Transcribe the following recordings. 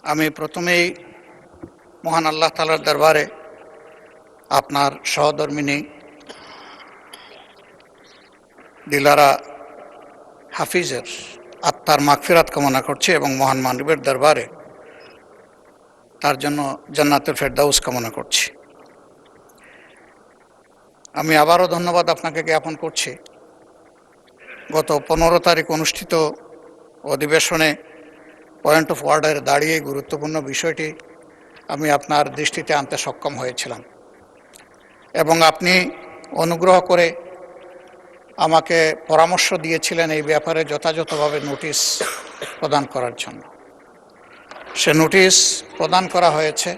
আমি প্রথমেই মহান আল্লাহ তাআলার দরবারে আপনার সহধর্মিনী দিলারা হাফিজের আত্মার মাগফিরাত কামনা করছি এবং মহান মানবের দরবারে তার জন্য জান্নাতুল ফেরদাউস কামনা করছি। আমি আবারও ধন্যবাদ আপনাকে জ্ঞাপন করছি। গত 15 তারিখ অনুষ্ঠিত অধিবেশনে পয়েন্ট অফ অর্ডারে দাঁড়িয়ে গুরুত্বপূর্ণ বিষয়টি আমি আপনার দৃষ্টিতে আনতে সক্ষম হয়েছিলাম এবং আপনি অনুগ্রহ করে আমাকে পরামর্শ দিয়েছিলেন এই ব্যাপারে যথাযথভাবে নোটিশ প্রদান করার জন্য। সে নোটিশ প্রদান করা হয়েছে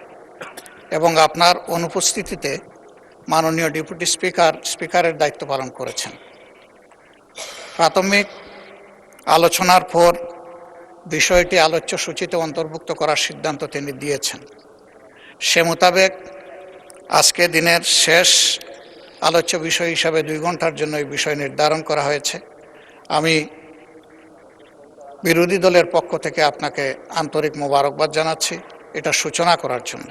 এবং আপনার অনুপস্থিতিতে মাননীয় ডেপুটি স্পিকারের দায়িত্ব পালন করেছেন। প্রাথমিক আলোচনার পর বিষয়টি আলোচ্য সূচিতে অন্তর্ভুক্ত করার সিদ্ধান্ত তিনি দিয়েছেন। সে মোতাবেক আজকে দিনের শেষ আলোচ্য বিষয় হিসাবে 2 ঘন্টার জন্য এই বিষয় নির্ধারণ করা হয়েছে। আমি বিরোধী দলের পক্ষ থেকে আপনাকে আন্তরিক মোবারকবাদ জানাচ্ছি এটা সূচনা করার জন্য।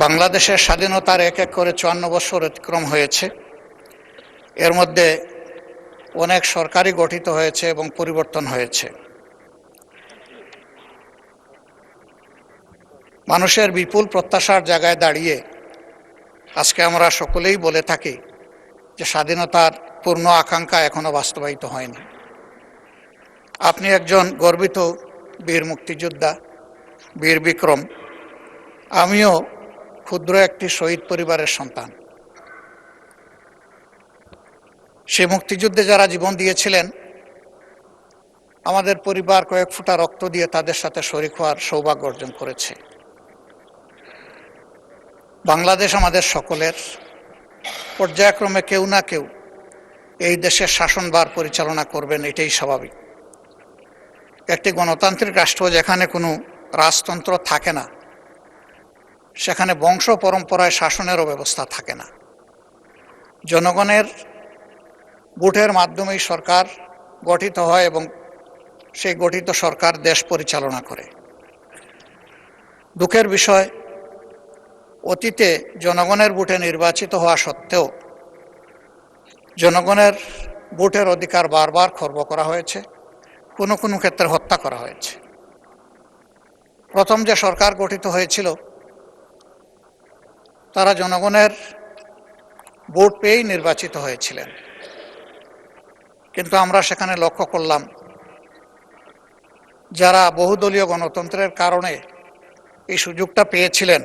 বাংলাদেশের স্বাধীনতার এক এক করে 54 বছর অতিক্রম হয়েছে। এর মধ্যে অনেক সরকারই গঠিত হয়েছে এবং পরিবর্তন হয়েছে। মানুষের বিপুল প্রত্যাশার জায়গায় দাঁড়িয়ে আজকে আমরা সকলেই বলে থাকি যে স্বাধীনতার পূর্ণ আকাঙ্ক্ষা এখনো বাস্তবায়িত হয়নি। আপনি একজন গর্বিত বীর মুক্তিযোদ্ধা, বীর বিক্রম। আমিও ক্ষুদ্র একটি শহীদ পরিবারের সন্তান। সে মুক্তিযুদ্ধে যারা জীবন দিয়েছিলেন, আমাদের পরিবার কয়েক ফোঁটা রক্ত দিয়ে তাদের সাথে শরীক হওয়ার সৌভাগ্য অর্জন করেছে। বাংলাদেশ আমাদের সকলের। পর্যায়ক্রমে কেউ না কেউ এই দেশের শাসনভার পরিচালনা করবেন, এটাই স্বাভাবিক। একটি গণতান্ত্রিক রাষ্ট্র যেখানে কোনো রাজতন্ত্র থাকে না, সেখানে বংশ পরম্পরায় শাসনেরও ব্যবস্থা থাকে না। জনগণের ভোটের মাধ্যমেই সরকার গঠিত হয় এবং সেই গঠিত সরকার দেশ পরিচালনা করে। দুঃখের বিষয়, অতীতে জনগণের ভোটে নির্বাচিত হওয়া সত্ত্বেও জনগণের ভোটের অধিকার বারবার খর্ব করা হয়েছে, কোনো কোনো ক্ষেত্রে হত্যা করা হয়েছে। প্রথম যে সরকার গঠিত হয়েছিল তারা জনগণের ভোট পেয়েই নির্বাচিত হয়েছিলেন, কিন্তু আমরা সেখানে লক্ষ্য করলাম যারা বহুদলীয় গণতন্ত্রের কারণে এই সুযোগটা পেয়েছিলেন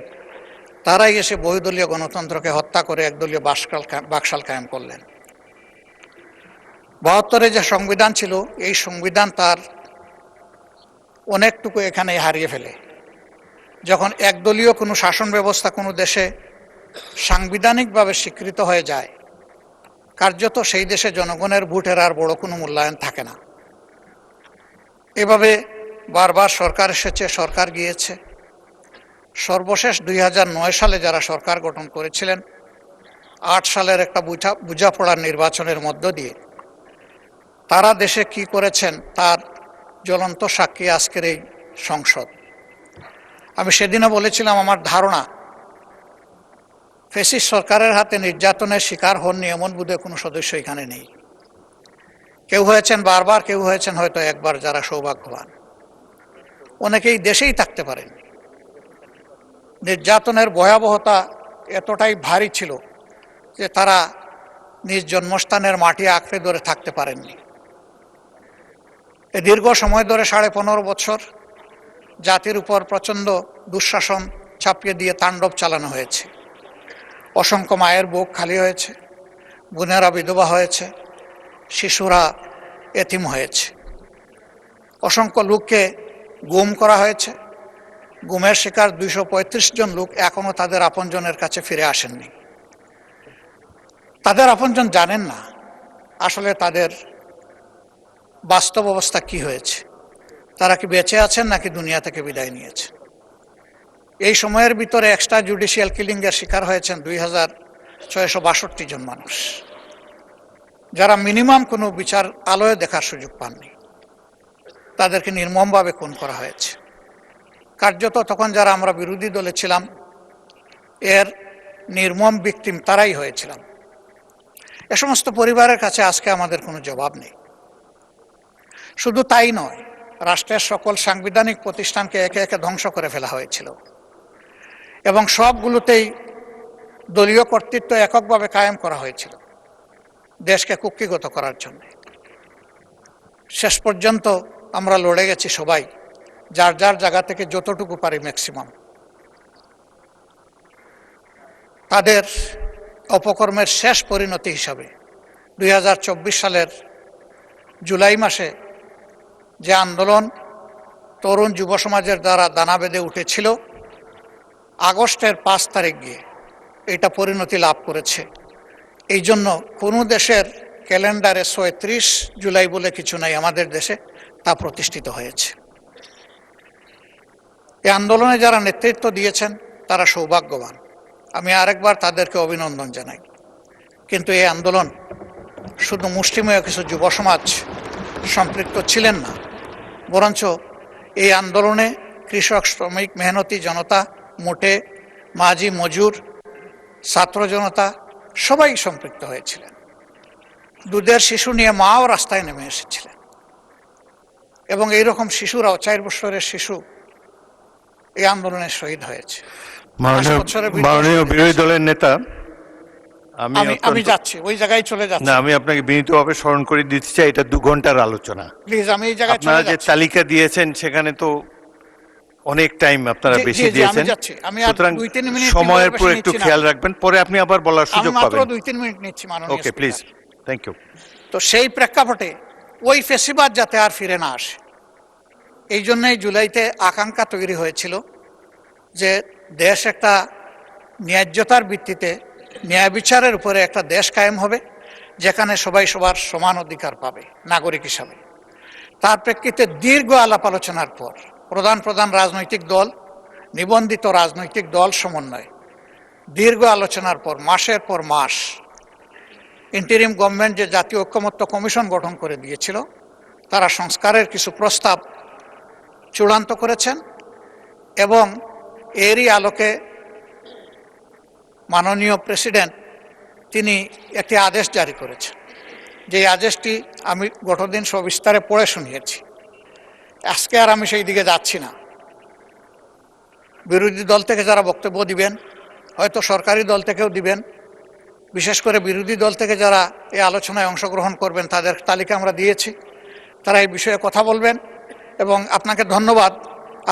তারাই এসে বহুদলীয় গণতন্ত্রকে হত্যা করে একদলীয় বাকশাল কায়েম করলেন। 72-এ যে সংবিধান ছিল, এই সংবিধান তার অনেকটুকু এখানে হারিয়ে ফেলে। যখন একদলীয় কোনো শাসন ব্যবস্থা কোনো দেশে সাংবিধানিকভাবে স্বীকৃত হয়ে যায়, কার্যত সেই দেশে জনগণের ভোটের আর বড় কোনো মূল্যায়ন থাকে না। এভাবে বারবার সরকার এসেছে, সরকার গিয়েছে। সর্বশেষ 2009 সালে যারা সরকার গঠন করেছিলেন, 8 সালের একটা বোঝাপড়ার নির্বাচনের মধ্য দিয়ে তারা দেশে কি করেছেন তার জ্বলন্ত সাক্ষী আজকের এই সংসদ। আমি সেদিনও বলেছিলাম, আমার ধারণা ফ্যাসিস্ট সরকারের হাতে নির্যাতনের শিকার হননি এমন বোধহয় কোনো সদস্য এখানে নেই। কেউ হয়েছেন বারবার, কেউ হয়েছেন হয়তো একবার, যারা সৌভাগ্যবান। অনেকেই দেশেই থাকতে পারেন। নির্যাতনের ভয়াবহতা এতটাই ভারী ছিল যে তারা নিজ জন্মস্থানের মাটি আঁকড়ে ধরে থাকতে পারেননি। দীর্ঘ সময় ধরে 15.5 বছর জাতির উপর প্রচণ্ড দুঃশাসন চাপিয়ে দিয়ে তাণ্ডব চালানো হয়েছে। অসংখ্য মায়ের বুক খালি হয়েছে, বোনেরা বিধবা হয়েছে, শিশুরা এতিম হয়েছে। অসংখ্য লোককে গুম করা হয়েছে। গুমের শিকার 235 জন লোক এখনো তাদের আপনজনের কাছে ফিরে আসেননি। তাদের আপনজন জানেন না আসলে তাদের বাস্তব অবস্থা কি হয়েছে, তারা কি বেঁচে আছেন নাকি দুনিয়া থেকে বিদায় নিয়েছে। এই সময়ের ভিতরে এক্সট্রা জুডিশিয়াল কিলিংয়ের শিকার হয়েছেন 2662 জন মানুষ, যারা মিনিমাম কোনো বিচার আলোয় দেখার সুযোগ পাননি। তাদেরকে নির্মমভাবে খুন করা হয়েছে। কার্যত তখন যারা আমরা বিরোধী দলে ছিলাম এর নির্মম ভিকটিম তারাই হয়েছিলাম। এ সমস্ত পরিবারের কাছে আজকে আমাদের কোনো জবাব নেই। শুধু তাই নয়, রাষ্ট্রের সকল সাংবিধানিক প্রতিষ্ঠানকে একে একে ধ্বংস করে ফেলা হয়েছিল এবং সবগুলোতেই দলীয় কর্তৃত্ব এককভাবে কায়েম করা হয়েছিল দেশকে কুক্ষিগত করার জন্য। শেষ পর্যন্ত আমরা লড়ে গেছি সবাই, যার যার জায়গা থেকে যতটুকু পারি ম্যাক্সিমাম। তাদের অপকর্মের শেষ পরিণতি হিসাবে 2024 সালের জুলাই মাসে যে আন্দোলন তরুণ যুব সমাজের দ্বারা দানা বেঁধে উঠেছিল, আগস্টের 5 তারিখ গিয়ে এটা পরিণতি লাভ করেছে। এই জন্য কোনো দেশের ক্যালেন্ডারে 36 জুলাই বলে কিছু নাই, আমাদের দেশে তা প্রতিষ্ঠিত হয়েছে। এই আন্দোলনে যারা নেতৃত্ব দিয়েছেন তারা সৌভাগ্যবান, আমি আরেকবার তাদেরকে অভিনন্দন জানাই। কিন্তু এই আন্দোলন শুধু মুষ্টিমেয় কিছু যুব সমাজ সম্পৃক্ত ছিলেন না, বরঞ্চ এই আন্দোলনে কৃষক, শ্রমিক, মেহনতি জনতা, মোটে, মাঝি, মজুর, ছাত্র জনতা সবাই সম্পৃক্ত হয়েছিলেন। দুধের শিশু নিয়ে মাও রাস্তায় নেমে এসেছিলেন এবং এইরকম শিশুরাও, 4 বছরের শিশু এই আন্দোলনে শহীদ হয়েছে। মাননীয় বিরোধী দলের নেতা, আমি যাচ্ছি, ওই জায়গায় চলে যাচ্ছি। না, আমি আপনাকে বিনীতভাবে স্মরণ করে দিতে চাই, এটা 2 ঘন্টার আলোচনা। প্লিজ, আমি এই জায়গায় আপনারা যে তালিকা দিয়েছেন সেখানে তো অনেক টাইম আপনারা বেশি দিয়েছেন, সুতরাং সময়ের উপর একটু খেয়াল রাখবেন, পরে আপনি আবার বলার সুযোগ পাবেন। মাত্র 2-3 মিনিট নিচ্ছি মাননীয়। ওকে, প্লিজ, থ্যাংক ইউ। তো সেই প্রেক্ষাপটে ওই ফেসিবাদ যাতে আর ফিরে না আসে, এই জন্যই জুলাইতে আকাঙ্ক্ষা তৈরি হয়েছিল যে দেশ একটা ন্যায্যতার ভিত্তিতে, ন্যায় বিচারের উপরে একটা দেশ কায়েম হবে, যেখানে সবাই সবার সমান অধিকার পাবে নাগরিক হিসাবে। তার প্রেক্ষিতে দীর্ঘ আলাপ আলোচনার পর প্রধান প্রধান রাজনৈতিক দল, নিবন্ধিত রাজনৈতিক দল সমন্বয়ে দীর্ঘ আলোচনার পর মাসের পর মাস ইন্টারিম গভর্নমেন্ট যে জাতীয় ঐক্যমত্য কমিশন গঠন করে দিয়েছিল, তারা সংস্কারের কিছু প্রস্তাব চূড়ান্ত করেছেন এবং এরই আলোকে মাননীয় প্রেসিডেন্ট তিনি একটি আদেশ জারি করেছেন। যে আদেশটি আমি গতদিন সবিস্তারে পড়ে শুনিয়েছি, আজকে আর আমি সেই দিকে যাচ্ছি না। বিরোধী দল থেকে যারা বক্তব্য দিবেন, হয়তো সরকারি দল থেকেও দিবেন, বিশেষ করে বিরোধী দল থেকে যারা এই আলোচনায় অংশগ্রহণ করবেন তাদের তালিকা আমরা দিয়েছি, তারা এই বিষয়ে কথা বলবেন। এবং আপনাকে ধন্যবাদ,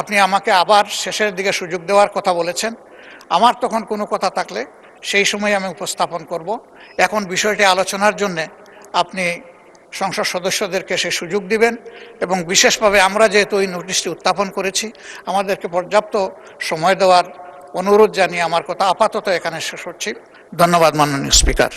আপনি আমাকে আবার শেষের দিকে সুযোগ দেওয়ার কথা বলেছেন। আমার তখন কোনো কথা থাকলে সেই সময় আমি উপস্থাপন করব। এখন বিষয়টি আলোচনার জন্যে আপনি সংসদ সদস্যদেরকে সে সুযোগ দিবেন এবং বিশেষভাবে আমরা যেহেতু এই নোটিশটি উত্থাপন করেছি, আমাদেরকে পর্যাপ্ত সময় দেওয়ার অনুরোধ জানিয়ে আমার কথা আপাতত এখানে শেষ করছি। ধন্যবাদ মাননীয় স্পিকার।